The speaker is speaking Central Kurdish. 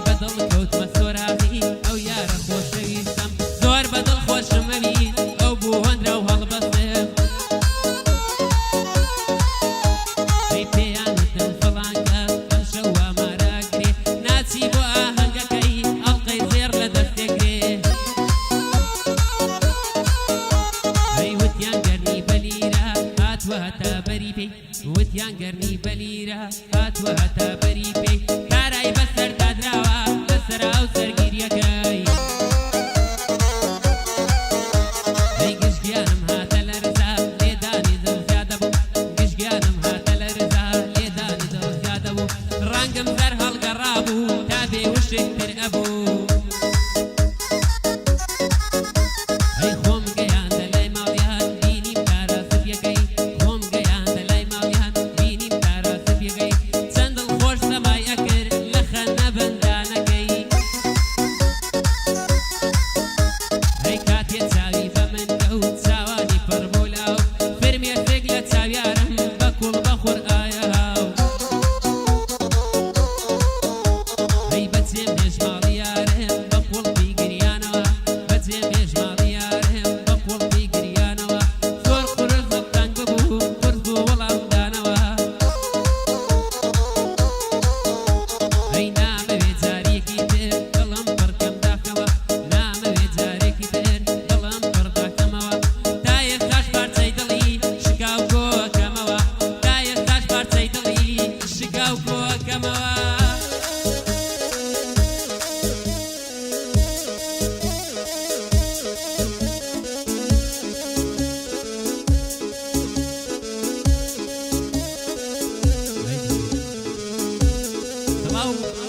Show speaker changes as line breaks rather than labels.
بەدڵ کەوتمە سۆراغی ئەو یارە خۆشەویستم زۆر بەدڵ خۆشمەوی ئەو بوو هەندرە و هەڵبەستم ئەی پێیان وتم فڵان کەس ئەم شەو ئامارەگرێ ناچی بۆ ئاهەنگەکەی ئەڵقەی زێر لە دەستێگرێ ئەی وتیان گەرنی بەلیرە هاتووە هەتا بەری پێی وتیان گەرنی بەلیرە هاتووە هەتا بەری پێی کارای بەسەر دادراوە لەسەر ئەو سەرگیریەکەی ئەی گشتگیانم هاتە لە ڕزا لێدانی زەو زیادە بوو گشتگیانم هاتە لە ڕزا لێدانی زەو زیادە بوو ڕەنگم زەر هەڵگەڕابوو تا بێ وشکتر ئەبوو ئەی خۆم گەیاندە لای ماڵیان بینیم کارە سەبیەکەی خۆم گەیاندە لای ماڵیان بینیم کارە سەبیەکەی چەند دڵخۆش سەمای ئەکرد لە خەنە بەندانەکەی ئەی کاتێ چاوی بە من کەوت چاوانی پڕ بوو لاو فرمێسێک لە چاویارم بە کوڵ بەخۆر ئایە هاو ئەی بەچێم هێژماڵی یارم بە کوڵپی گریانەوە بەچێم هێژماڵی یارم بە کوڵپی گریانەوە زۆر قورس دڵتەنگ ببوو قورس بوو وەڵام دانەوە ئەی نامەوێ جارێکی تر دڵم پڕکەم داکەوە نامەوێ جارێکی تر دڵم پڕ داکەمەوە تا ئێستاش پارچەی دڵی شکاو کۆکەمەوە تا ئێستاش پارچەی دڵی شکاو کۆکەمەوە سڵاو